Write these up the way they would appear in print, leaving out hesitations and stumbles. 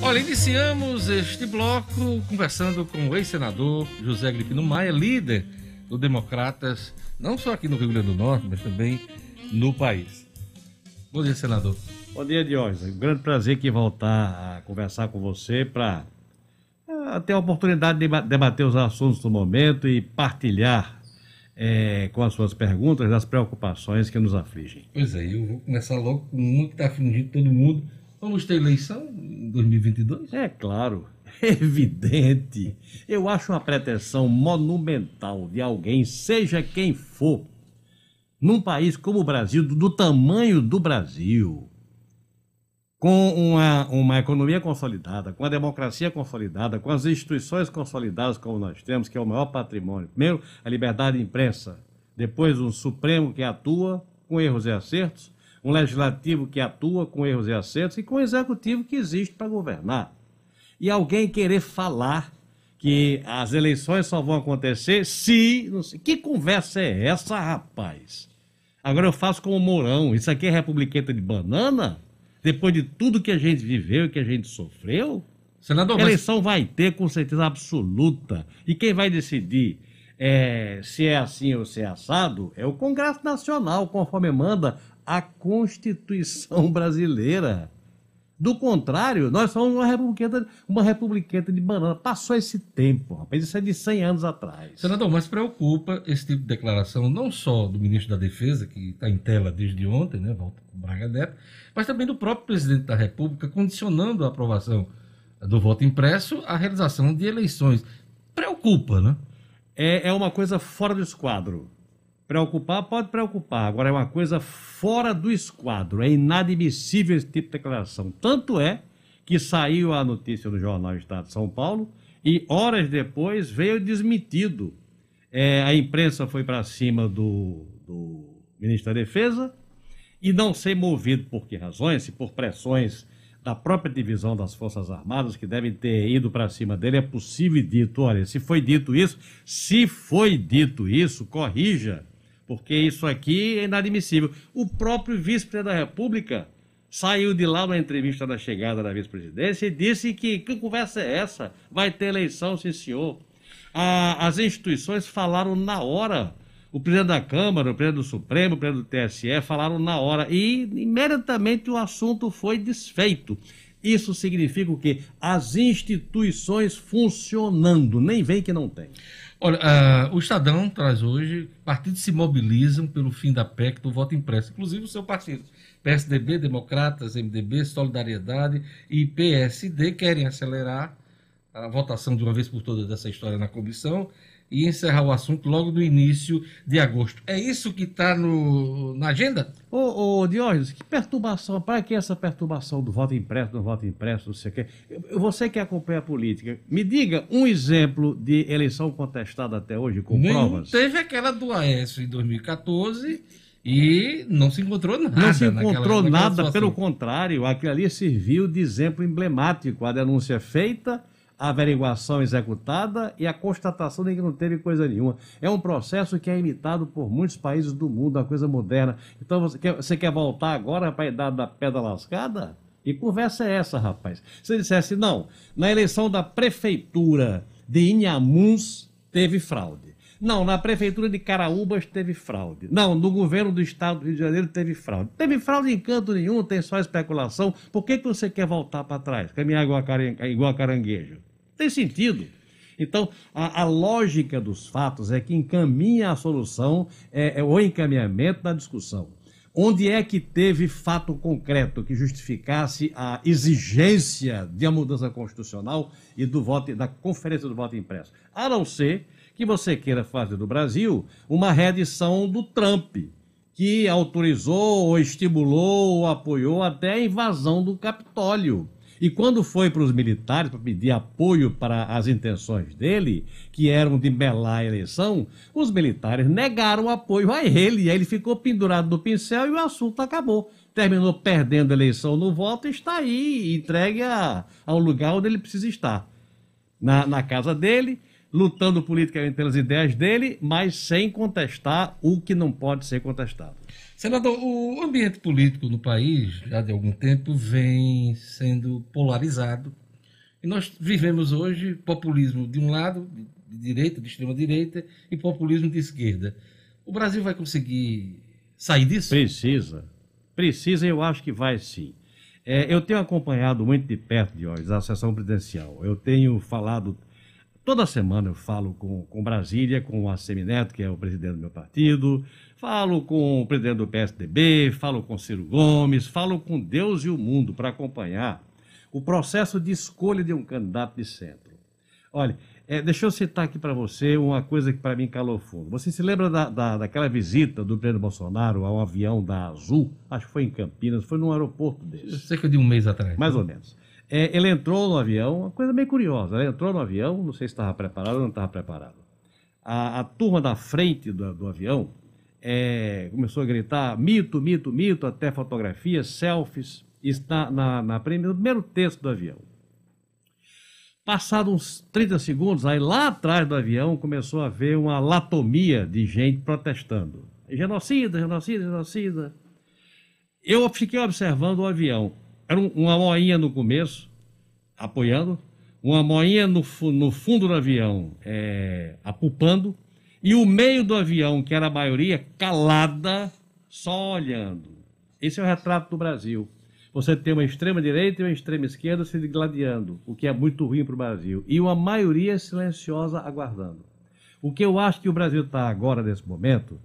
Olha, iniciamos este bloco conversando com o ex-senador José Agripino Maia, líder do Democratas, não só aqui no Rio Grande do Norte, mas também no país. Bom dia, senador. Bom dia, Diógenes. Um grande prazer aqui voltar a conversar com você para ter a oportunidade de debater os assuntos do momento e partilhar com as suas perguntas as preocupações que nos afligem. Pois é, eu vou começar logo com uma que está afligindo todo mundo. Vamos ter eleição em 2022? É claro, é evidente. Eu acho uma pretensão monumental de alguém, seja quem for, num país como o Brasil, do tamanho do Brasil, com uma economia consolidada, com a democracia consolidada, com as instituições consolidadas como nós temos, que é o maior patrimônio. Primeiro, a liberdade de imprensa, depois um Supremo que atua com erros e acertos, um legislativo que atua com erros e acertos e com um executivo que existe para governar. E alguém querer falar que as eleições só vão acontecer se... Não sei, que conversa é essa, rapaz? Agora eu faço como Mourão. Isso aqui é republiqueta de banana? Depois de tudo que a gente viveu e que a gente sofreu? Senador, a eleição vai ter com certeza absoluta. E quem vai decidir se é assim ou se é assado é o Congresso Nacional, conforme manda a Constituição brasileira. Do contrário, nós somos uma republiqueta de banana. Passou esse tempo, rapaz. Isso é de 100 anos atrás. Senador, mas preocupa esse tipo de declaração não só do ministro da Defesa, que está em tela desde ontem, né, Walter Braga Neto, mas também do próprio presidente da República, condicionando a aprovação do voto impresso à realização de eleições. Preocupa, né? É uma coisa fora do esquadro. Preocupar pode preocupar, agora é uma coisa fora do esquadro, é inadmissível esse tipo de declaração. Tanto é que saiu a notícia no Jornal Estado de São Paulo e horas depois veio desmentido. A imprensa foi para cima do ministro da Defesa e não sei movido por que razões, se por pressões da própria divisão das Forças Armadas, que devem ter ido para cima dele, é possível dito, olha, se foi dito isso, corrija, porque isso aqui é inadmissível. O próprio vice-presidente da República saiu de lá numa entrevista da chegada da vice-presidência e disse que conversa é essa? Vai ter eleição, sim senhor. As instituições falaram na hora. O presidente da Câmara, o presidente do Supremo, o presidente do TSE falaram na hora e imediatamente o assunto foi desfeito. Isso significa o quê? As instituições funcionando, nem vem que não tem. Olha, o Estadão traz hoje, partidos se mobilizam pelo fim da PEC do voto impresso, inclusive o seu partido. PSDB, Democratas, MDB, Solidariedade e PSD querem acelerar a votação de uma vez por todas dessa história na comissão e encerrar o assunto logo no início de agosto. É isso que está na agenda? Diógenes, que perturbação, para que essa perturbação do voto impresso, não sei o quê? Você que acompanha a política, me diga um exemplo de eleição contestada até hoje com provas. Teve aquela do Aécio em 2014 e não se encontrou nada. Não se encontrou nada, pelo contrário, aquilo ali serviu de exemplo emblemático, a denúncia feita, a averiguação executada e a constatação de que não teve coisa nenhuma. É um processo que é imitado por muitos países do mundo, uma coisa moderna. Então você quer voltar agora para a idade da pedra lascada? E conversa é essa, rapaz? Se dissesse, não, na eleição da prefeitura de Inhamuns teve fraude. Não, na prefeitura de Caraúbas teve fraude. Não, no governo do estado do Rio de Janeiro teve fraude. Teve fraude em canto nenhum, tem só especulação. Por que você quer voltar para trás? Caminhar igual a caranguejo? Tem sentido. Então, a lógica dos fatos é que encaminha a solução, o encaminhamento da discussão. Onde é que teve fato concreto que justificasse a exigência de uma mudança constitucional e da conferência do voto impresso? A não ser que você queira fazer do Brasil uma reedição do Trump, que autorizou, ou estimulou, ou apoiou até a invasão do Capitólio. E quando foi para os militares para pedir apoio para as intenções dele, que eram de melar a eleição, os militares negaram apoio a ele. E aí ele ficou pendurado no pincel e o assunto acabou. Terminou perdendo a eleição no voto e está aí, entregue ao lugar onde ele precisa estar. Na casa dele, lutando politicamente pelas ideias dele, mas sem contestar o que não pode ser contestado. Senador, o ambiente político no país, já de algum tempo, vem sendo polarizado, E nós vivemos hoje populismo de um lado, de direita, de extrema-direita, e populismo de esquerda. O Brasil vai conseguir sair disso? Precisa. Precisa, eu acho que vai sim. Eu tenho acompanhado muito de perto, Diógenes, a sessão presidencial. Eu tenho falado, toda semana eu falo com Brasília, com o Assemineto, que é o presidente do meu partido, falo com o presidente do PSDB, falo com Ciro Gomes, falo com Deus e o mundo para acompanhar o processo de escolha de um candidato de centro. Olha, deixa eu citar aqui para você uma coisa que para mim calou fundo. Você se lembra daquela visita do presidente Bolsonaro ao avião da Azul? Acho que foi em Campinas, foi num aeroporto desse. Cerca de um mês atrás. Mais ou menos. Ele entrou no avião, uma coisa meio curiosa, ele entrou no avião, não sei se estava preparado ou não estava preparado. A turma da frente do avião começou a gritar mito, mito, mito, até fotografias, selfies, está no primeiro texto do avião. Passados uns 30 segundos, aí lá atrás do avião começou a haver uma latomia de gente protestando. Genocida, genocida, genocida. Eu fiquei observando o avião. Era uma moinha no começo, apoiando, uma moinha no fundo do avião, apupando, e o meio do avião, que era a maioria, calada, só olhando. Esse é o retrato do Brasil. Você tem uma extrema-direita e uma extrema-esquerda se gladiando, o que é muito ruim para o Brasil. E uma maioria silenciosa aguardando. O que eu acho que o Brasil está agora, nesse momento,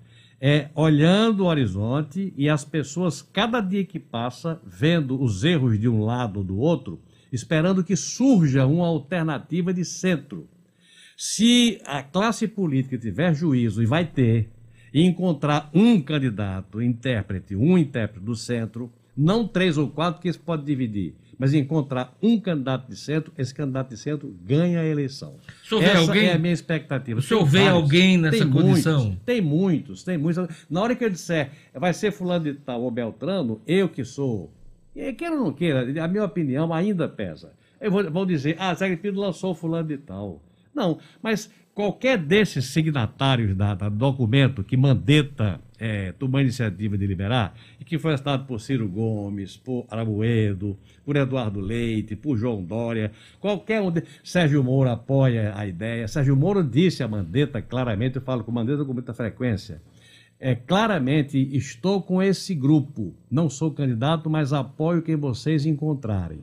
olhando o horizonte e as pessoas, cada dia que passa, vendo os erros de um lado ou do outro, esperando que surja uma alternativa de centro. Se a classe política tiver juízo, e vai ter, e encontrar um candidato, um intérprete do centro, não 3 ou 4, que isso pode dividir, mas encontrar um candidato de centro, esse candidato de centro ganha a eleição. Essa é a minha expectativa. O senhor vê alguém nessa condição? Tem muitos. Na hora que eu disser, vai ser fulano de tal ou Beltrano, eu que sou, queira ou não queira, a minha opinião ainda pesa. Eu vou dizer, Zé Agripino lançou fulano de tal. Não, mas qualquer desses signatários do documento que Mandetta tomou a iniciativa de liberar, e que foi assinado por Ciro Gomes, por Aramoedo, por Eduardo Leite, por João Dória, qualquer um Sérgio Moro apoia a ideia. Sérgio Moro disse a Mandetta claramente, eu falo com Mandetta com muita frequência, claramente estou com esse grupo, não sou candidato, mas apoio quem vocês encontrarem.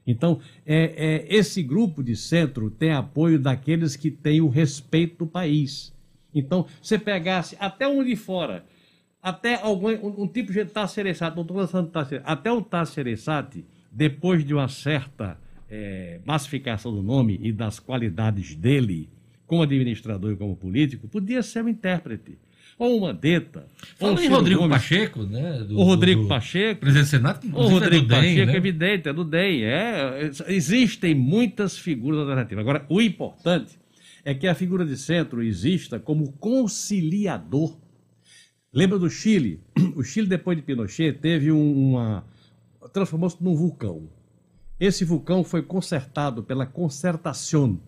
Então, esse grupo de centro tem apoio daqueles que têm o respeito do país. Então, você pegasse até um de fora, até um tipo de Tasso Gereissati, não estou lançando Tasso Gereissati, até o Tasso Gereissati, depois de uma certa massificação do nome e das qualidades dele, como administrador e como político, podia ser um intérprete. Ou o Mandetta. Fala em Rodrigo Pacheco, né? O Rodrigo Pacheco. Presidente do Senado, que o Rodrigo Pacheco, né? Evidente, é do DEM. Existem muitas figuras alternativas. Agora, o importante é que a figura de centro exista como conciliador. Lembra do Chile? O Chile, depois de Pinochet, teve transformou-se num vulcão. Esse vulcão foi consertado pela concertação.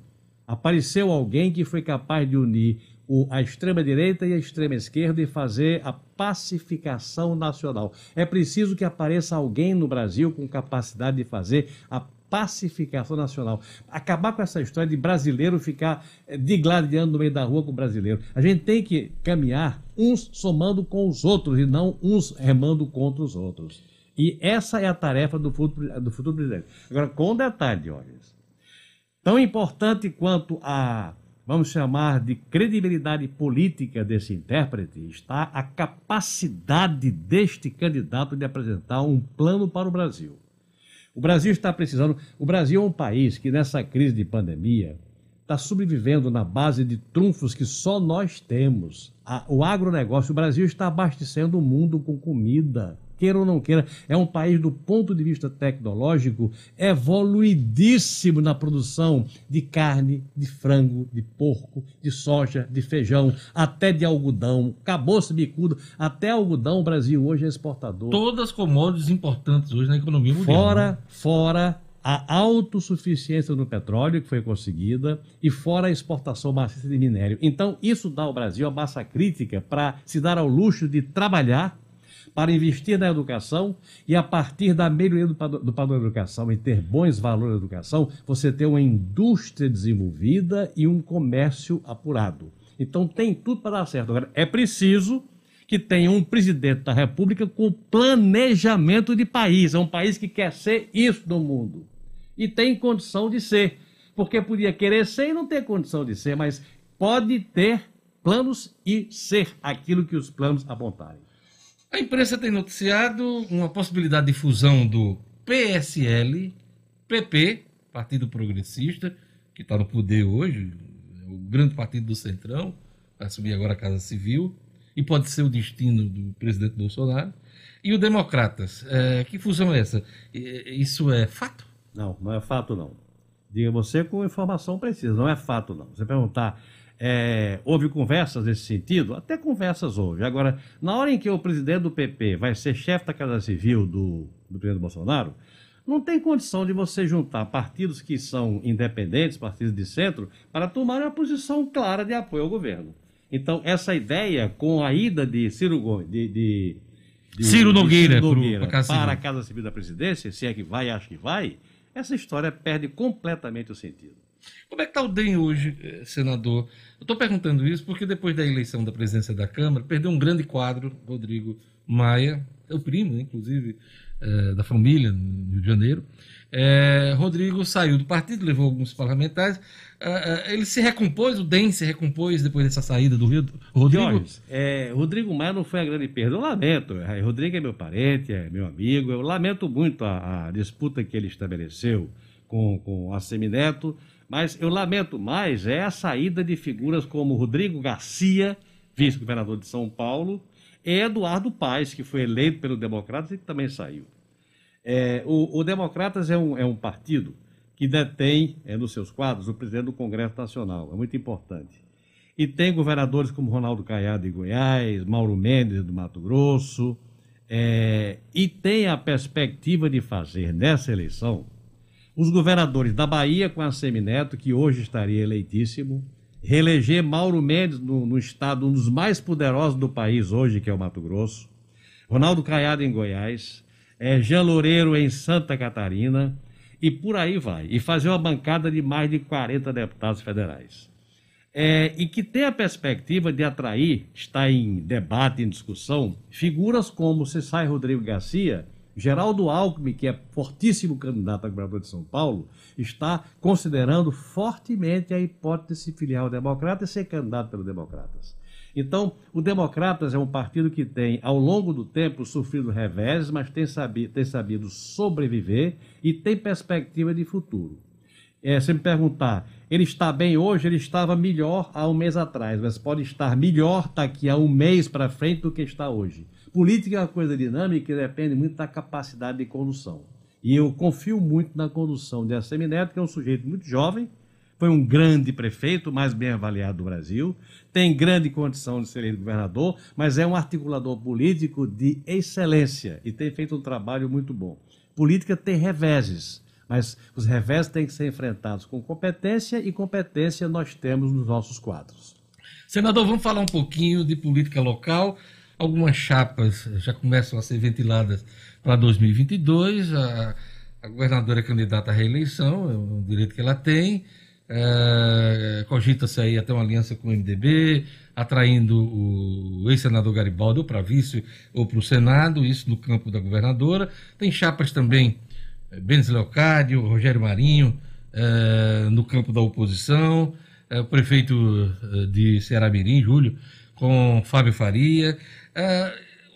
Apareceu alguém que foi capaz de unir a extrema-direita e a extrema-esquerda e fazer a pacificação nacional. É preciso que apareça alguém no Brasil com capacidade de fazer a pacificação nacional. Acabar com essa história de brasileiro ficar digladiando no meio da rua com o brasileiro. A gente tem que caminhar uns somando com os outros e não uns remando contra os outros. E essa é a tarefa do futuro presidente. Agora, com um detalhe, Diógenes. Tão importante quanto vamos chamar de credibilidade política desse intérprete, está a capacidade deste candidato de apresentar um plano para o Brasil. O Brasil está precisando. O Brasil é um país que, nessa crise de pandemia, está sobrevivendo na base de trunfos que só nós temos. O agronegócio, o Brasil está abastecendo o mundo com comida. Queira ou não queira, é um país, do ponto de vista tecnológico, evoluidíssimo na produção de carne, de frango, de porco, de soja, de feijão, até de algodão. Acabou-se bicudo, até algodão o Brasil hoje é exportador. Todas commodities importantes hoje na economia mundial. Fora a autossuficiência no petróleo que foi conseguida e fora a exportação maciça de minério. Então, isso dá ao Brasil a massa crítica para se dar ao luxo de trabalhar, para investir na educação e, a partir da melhoria do padrão da educação e ter bons valores da educação, você ter uma indústria desenvolvida e um comércio apurado. Então tem tudo para dar certo. Agora, é preciso que tenha um presidente da República com planejamento de país. É um país que quer ser isso no mundo. E tem condição de ser. Porque podia querer ser e não ter condição de ser, mas pode ter planos e ser aquilo que os planos apontarem. A imprensa tem noticiado uma possibilidade de fusão do PSL, PP, Partido Progressista, que está no poder hoje, o grande partido do Centrão, vai assumir agora a Casa Civil, e pode ser o destino do presidente Bolsonaro, e o Democratas. Que fusão é essa? Isso é fato? Não, não é fato não. Diga você com informação precisa, não é fato não. Você perguntar, houve conversas nesse sentido? Até conversas houve. Agora, na hora em que o presidente do PP vai ser chefe da Casa Civil do presidente Bolsonaro, não tem condição de você juntar partidos que são independentes, partidos de centro, para tomar uma posição clara de apoio ao governo. Então, essa ideia com a ida de Ciro Nogueira para a Casa Civil da Presidência, se é que vai, acho que vai, essa história perde completamente o sentido. Como é que está o DEM hoje, senador? Eu estou perguntando isso porque depois da eleição da presidência da Câmara, perdeu um grande quadro, Rodrigo Maia, é o primo, inclusive, da família, no Rio de Janeiro. Rodrigo saiu do partido, levou alguns parlamentares. Ele se recompôs, o DEM se recompôs depois dessa saída do Rio. Rodrigo? Rodrigo Maia não foi a grande perda. Eu lamento. Rodrigo é meu parente, é meu amigo. Eu lamento muito a disputa que ele estabeleceu com a Semineto, mas eu lamento mais a saída de figuras como Rodrigo Garcia, vice-governador de São Paulo, e Eduardo Paes, que foi eleito pelo Democratas e que também saiu. O Democratas é um partido que detém nos seus quadros o presidente do Congresso Nacional, é muito importante. E tem governadores como Ronaldo Caiado de Goiás, Mauro Mendes do Mato Grosso, e tem a perspectiva de fazer nessa eleição os governadores da Bahia com a Semineto, que hoje estaria eleitíssimo, reeleger Mauro Mendes no estado, um dos mais poderosos do país hoje, que é o Mato Grosso, Ronaldo Caiado em Goiás, Jean Loureiro em Santa Catarina, e por aí vai. E fazer uma bancada de mais de 40 deputados federais. E que tem a perspectiva de atrair, está em debate, em discussão, figuras como, se sai Rodrigo Garcia, Geraldo Alckmin, que é fortíssimo candidato a governador de São Paulo, está considerando fortemente a hipótese de se filiar ao Democrata e ser candidato pelo Democratas. Então, o Democratas é um partido que tem, ao longo do tempo, sofrido reveses, mas tem sabido sobreviver e tem perspectiva de futuro. Se me perguntar, ele está bem hoje? Ele estava melhor há um mês atrás, mas pode estar melhor daqui a um mês para frente do que está hoje. Política é uma coisa dinâmica e depende muito da capacidade de condução. E eu confio muito na condução de Assemineto, que é um sujeito muito jovem, foi um grande prefeito, mais bem avaliado do Brasil, tem grande condição de ser eleito governador, mas é um articulador político de excelência e tem feito um trabalho muito bom. Política tem reveses, mas os reveses têm que ser enfrentados com competência, e competência nós temos nos nossos quadros. Senador, vamos falar um pouquinho de política local. Algumas chapas já começam a ser ventiladas para 2022. A governadora é candidata à reeleição, é um direito que ela tem. Cogita-se aí até uma aliança com o MDB, atraindo o ex-senador Garibaldi ou para vice ou para o Senado, isso no campo da governadora. Tem chapas também, Benes Leocádio, Rogério Marinho, no campo da oposição, o prefeito de Ceará-Mirim, Júlio, com Fábio Faria.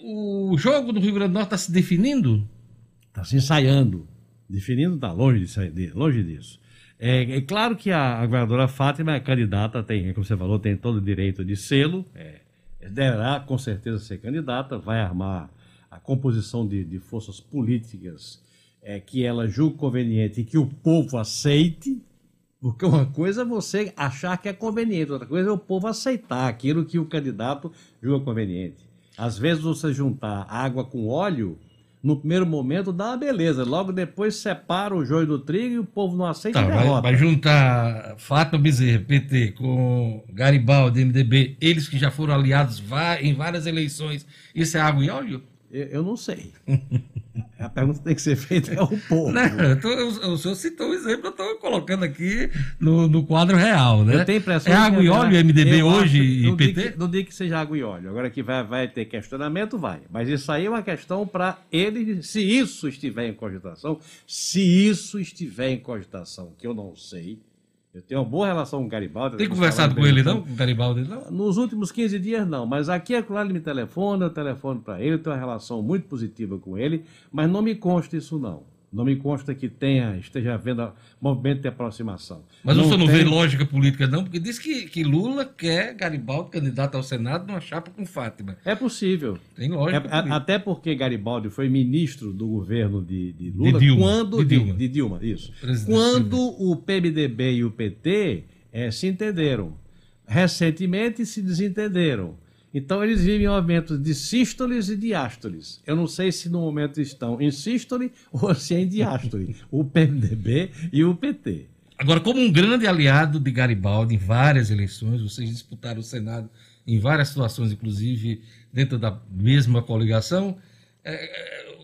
O jogo do Rio Grande do Norte está se definindo? Está se ensaiando. Definindo está longe disso. É claro que a governadora Fátima é candidata, como você falou, tem todo o direito de sê-lo, deverá com certeza ser candidata, vai armar a composição de forças políticas que ela julga conveniente e que o povo aceite, porque uma coisa é você achar que é conveniente, outra coisa é o povo aceitar aquilo que o candidato julga conveniente. Às vezes você juntar água com óleo, no primeiro momento dá uma beleza, logo depois separa o joio do trigo e o povo não aceita e derrota. Vai juntar Fátima Bezerra, PT, com Garibaldi, MDB, eles que já foram aliados em várias eleições, isso é água e óleo? Eu não sei. A pergunta tem que ser feita ao povo. Não, o senhor citou um exemplo, eu estou colocando aqui no quadro real, né? Eu tenho a impressão água e óleo, MDB hoje e PT? Não digo que seja água e óleo. Agora que vai ter questionamento, vai. Mas isso aí é uma questão para ele, se isso estiver em cogitação, que eu não sei. Eu tenho uma boa relação com o Garibaldi. Tem conversado com ele, não? Com o Garibaldi, não? Nos últimos 15 dias, não. Mas aqui ele me telefona, eu telefono para ele, eu tenho uma relação muito positiva com ele, mas não me consta isso, não. Não me consta que esteja havendo movimento de aproximação. Mas o senhor não vê lógica política, não? Porque diz que Lula quer Garibaldi candidato ao Senado numa chapa com Fátima. É possível. Tem lógica. Até porque Garibaldi foi ministro do governo de Lula. De Dilma, isso. Quando o PMDB e o PT se entenderam. Recentemente se desentenderam. Então, eles vivem momentos de sístoles e diástoles. Eu não sei se no momento estão em sístole ou se é em diástole, o PMDB e o PT. Agora, como um grande aliado de Garibaldi em várias eleições, vocês disputaram o Senado em várias situações, inclusive dentro da mesma coligação,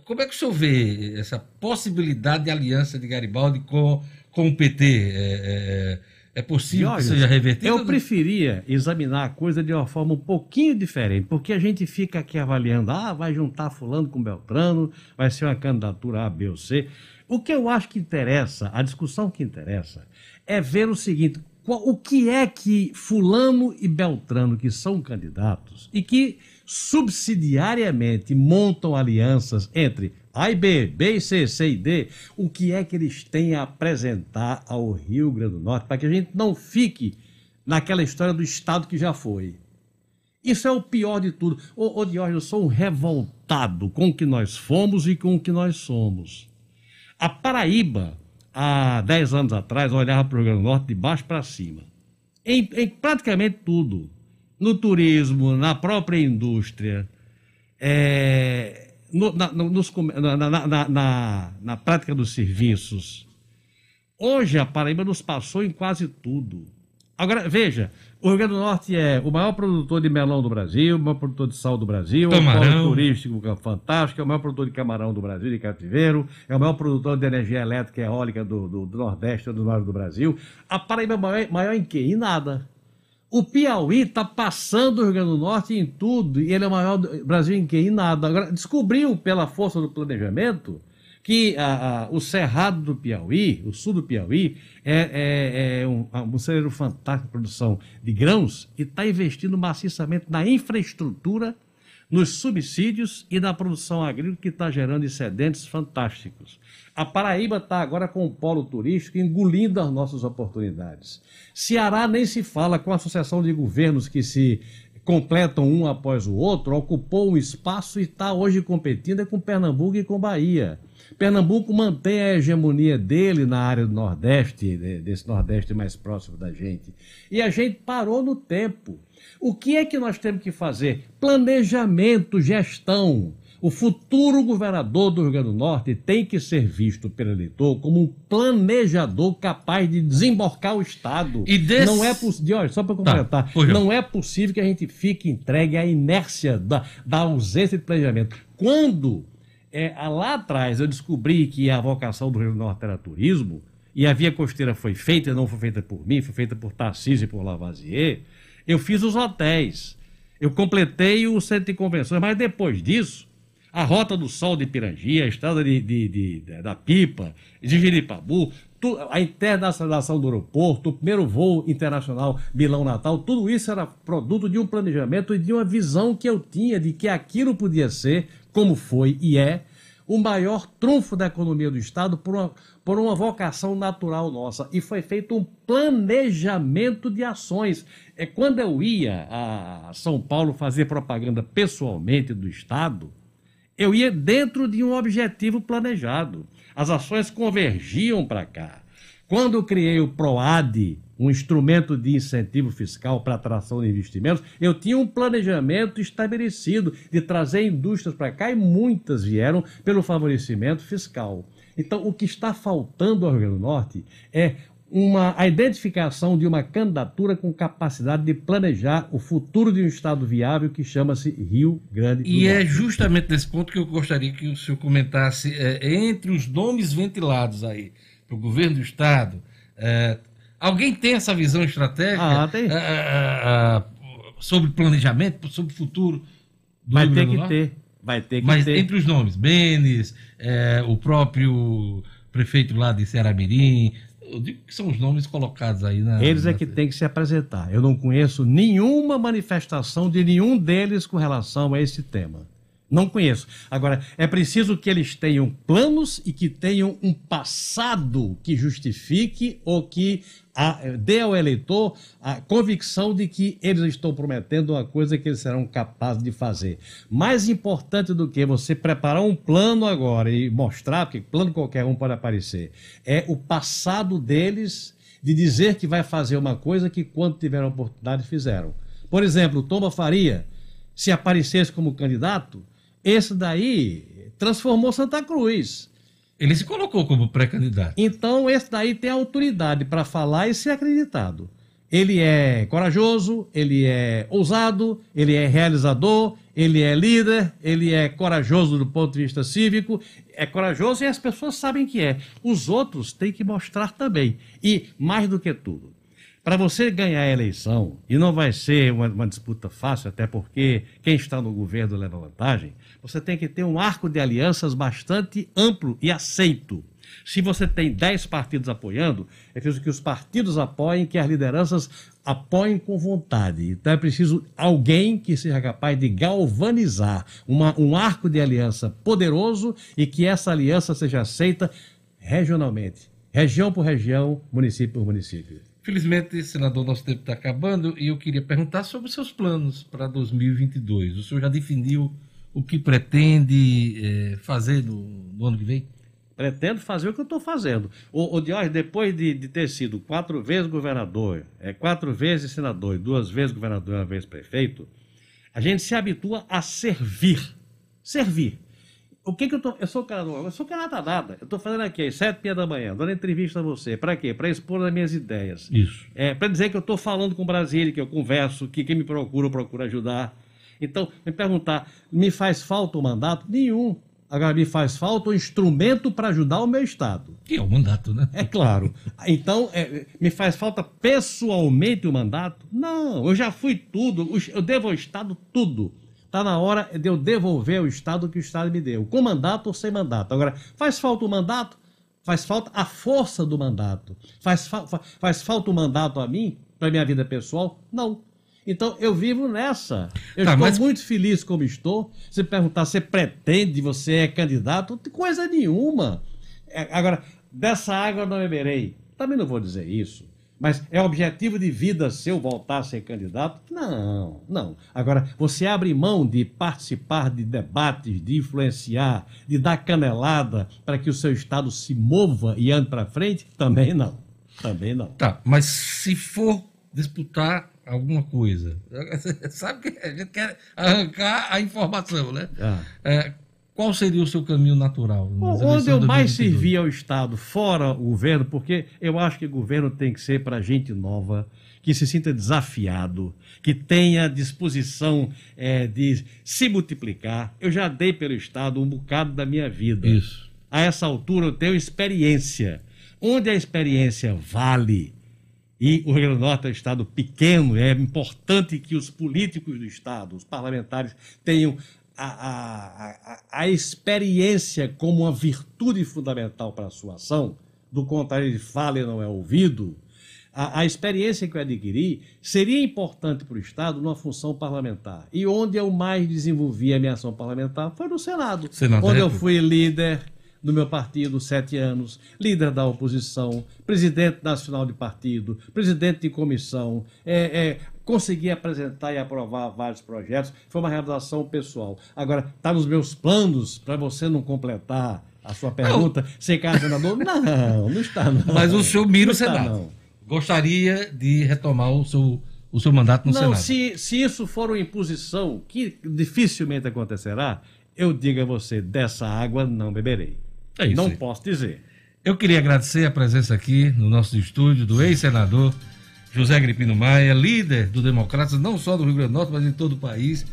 como é que o senhor vê essa possibilidade de aliança de Garibaldi com o PT? É possível que seja revertido? Eu preferia examinar a coisa de uma forma um pouquinho diferente, porque a gente fica aqui avaliando, vai juntar fulano com Beltrano, vai ser uma candidatura A, B ou C. O que eu acho que interessa, a discussão que interessa, é ver o seguinte, o que é que fulano e Beltrano, que são candidatos, e que subsidiariamente montam alianças entre A e B, B e C, C e D, o que é que eles têm a apresentar ao Rio Grande do Norte, para que a gente não fique naquela história do Estado que já foi. Isso é o pior de tudo. Diógenes, eu sou um revoltado com o que nós fomos e com o que nós somos. A Paraíba, há 10 anos atrás, olhava para o Rio Grande do Norte de baixo para cima. Em praticamente tudo. No turismo, na própria indústria, na prática dos serviços. Hoje a Paraíba nos passou em quase tudo. Agora, veja, o Rio Grande do Norte é o maior produtor de melão do Brasil, o maior produtor de sal do Brasil, é o polo turístico fantástico, é o maior produtor de camarão do Brasil, de cativeiro, é o maior produtor de energia elétrica e eólica do Nordeste e do Norte do Brasil. A Paraíba é maior em quê? Em nada. O Piauí está passando o Rio Grande do Norte em tudo, e ele é o maior do Brasil em quê? Em nada. Agora, descobriu, pela força do planejamento, que o Cerrado do Piauí, o sul do Piauí, é um celeiro fantástico de produção de grãos e está investindo maciçamente na infraestrutura, nos subsídios e na produção agrícola, que está gerando excedentes fantásticos. A Paraíba está agora com o polo turístico engolindo as nossas oportunidades. Ceará nem se fala, com a associação de governos que se completam um após o outro, ocupou um espaço e está hoje competindo com Pernambuco e com Bahia. Pernambuco mantém a hegemonia dele na área do Nordeste, desse Nordeste mais próximo da gente. E a gente parou no tempo. O que é que nós temos que fazer? Planejamento, gestão. O futuro governador do Rio Grande do Norte tem que ser visto pelo eleitor como um planejador capaz de desembarcar o Estado. Não é possível, só para completar, não é possível que a gente fique entregue à inércia da ausência de planejamento. Quando lá atrás eu descobri que a vocação do Rio Grande do Norte era turismo, e a Via Costeira foi feita, não foi feita por mim, foi feita por Tarcísio e por Lavoisier, eu fiz os hotéis, eu completei o centro de convenções, mas depois disso, a Rota do Sol de Pirangi, a estrada da Pipa, de Jeripabu, a internacionalização do aeroporto, o primeiro voo internacional Milão-Natal, tudo isso era produto de um planejamento e de uma visão que eu tinha de que aquilo podia ser, como foi e é, o maior trunfo da economia do Estado por uma vocação natural nossa. E foi feito um planejamento de ações. Quando eu ia a São Paulo fazer propaganda pessoalmente do Estado, eu ia dentro de um objetivo planejado. As ações convergiam para cá. Quando eu criei o PROAD, um instrumento de incentivo fiscal para atração de investimentos, eu tinha um planejamento estabelecido de trazer indústrias para cá e muitas vieram pelo favorecimento fiscal. Então, o que está faltando ao Rio Grande do Norte é a identificação de uma candidatura com capacidade de planejar o futuro de um Estado viável que chama-se Rio Grande do Norte. E é justamente nesse ponto que eu gostaria que o senhor comentasse, entre os nomes ventilados aí para o governo do Estado, alguém tem essa visão estratégica tem. Sobre planejamento, sobre o futuro do Vai Rio ter Grande do que Norte? ter. Vai ter que Mas ter. entre os nomes, Benes, o próprio prefeito lá de Ceará-Mirim, eu digo que são os nomes colocados aí na... Eles é que têm que se apresentar. Eu não conheço nenhuma manifestação de nenhum deles com relação a esse tema. Não conheço. Agora, é preciso que eles tenham planos e que tenham um passado que justifique ou que dê ao eleitor a convicção de que eles estão prometendo uma coisa que eles serão capazes de fazer. Mais importante do que você preparar um plano agora e mostrar, porque plano qualquer um pode aparecer, é o passado deles de dizer que vai fazer uma coisa que quando tiveram oportunidade fizeram. Por exemplo, o Toma Faria, se aparecesse como candidato, esse daí transformou Santa Cruz. Ele se colocou como pré-candidato. Então, esse daí tem autoridade para falar e ser acreditado. Ele é corajoso, ele é ousado, ele é realizador, ele é líder, ele é corajoso do ponto de vista cívico, é corajoso e as pessoas sabem que é. Os outros têm que mostrar também. E, mais do que tudo, para você ganhar a eleição, e não vai ser uma disputa fácil, até porque quem está no governo leva vantagem, você tem que ter um arco de alianças bastante amplo e aceito. Se você tem 10 partidos apoiando, é preciso que os partidos apoiem, que as lideranças apoiem com vontade. Então é preciso alguém que seja capaz de galvanizar um arco de aliança poderoso e que essa aliança seja aceita regionalmente, região por região, município por município. Felizmente, senador, nosso tempo está acabando e eu queria perguntar sobre os seus planos para 2022. O senhor já definiu o que pretende fazer no ano que vem? Pretendo fazer o que eu estou fazendo. O Diógenes, depois de ter sido 4 vezes governador, 4 vezes senador, 2 vezes governador e 1 vez prefeito, a gente se habitua a servir. Servir. O que eu estou... Eu sou nada. Eu estou fazendo aqui às 7h da manhã, dando entrevista a você. Para quê? Para expor as minhas ideias. Isso. Para dizer que eu estou falando com Brasília, que eu converso, que quem me procura, eu procuro ajudar. Então, me perguntar, me faz falta o mandato? Nenhum. Agora, me faz falta um instrumento para ajudar o meu Estado. Que é o mandato, né? É claro. Então, me faz falta pessoalmente o mandato? Não, eu já fui tudo. Eu devo ao Estado tudo. Está na hora de eu devolver ao Estado o que o Estado me deu, com mandato ou sem mandato. Agora, faz falta o mandato? Faz falta a força do mandato. Faz falta o mandato a mim, para a minha vida pessoal? Não. Então, eu vivo nessa. Eu estou muito feliz como estou. Se perguntar, você pretende, você é candidato? Coisa nenhuma. Agora, dessa água eu não beberei. Também não vou dizer isso. Mas é objetivo de vida se eu voltar a ser candidato? Não, não. Agora, você abre mão de participar de debates, de influenciar, de dar canelada para que o seu Estado se mova e ande para frente? Também não. Também não. Tá, mas se for disputar alguma coisa, sabe que a gente quer arrancar a informação, né? Qual seria o seu caminho natural? Onde eu mais servir ao Estado, fora o governo, porque eu acho que o governo tem que ser para gente nova, que se sinta desafiado, que tenha disposição de se multiplicar. Eu já dei pelo Estado um bocado da minha vida. Isso. A essa altura eu tenho experiência. Onde a experiência vale, e o Rio Grande do Norte é um Estado pequeno, é importante que os políticos do Estado, os parlamentares, tenham a experiência como uma virtude fundamental para a sua ação. Do contrário, ele fala e não é ouvido. A experiência que eu adquiri seria importante para o Estado numa função parlamentar. E onde eu mais desenvolvi a minha ação parlamentar foi no Senado, onde eu fui líder do meu partido 7 anos, líder da oposição, presidente nacional de partido, presidente de comissão, consegui apresentar e aprovar vários projetos, foi uma realização pessoal. Agora, está nos meus planos, para você não completar a sua pergunta, ser senador? Não está não. Mas o senhor mira o Senado. Não. Gostaria de retomar o seu mandato no Senado? Não, se isso for uma imposição, que dificilmente acontecerá, eu digo a você, dessa água não beberei. É isso não aí. Posso dizer. Eu queria agradecer a presença aqui no nosso estúdio do ex-senador José Agripino Maia, líder do Democratas, não só do Rio Grande do Norte, mas em todo o país.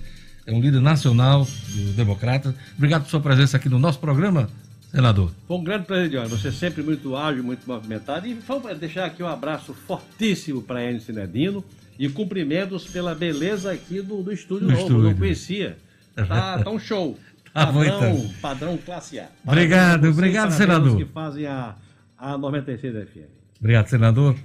É um líder nacional do Democratas. Obrigado por sua presença aqui no nosso programa, senador. Foi um grande prazer, João. Você é sempre muito ágil, muito movimentado. E vamos deixar aqui um abraço fortíssimo para a Eni Cinedino e cumprimentos pela beleza aqui do estúdio novo. Estúdio. Não conhecia. Tá um show. Padrão classe A. Obrigado, senador. Que fazem a 96 FM. Obrigado, senador.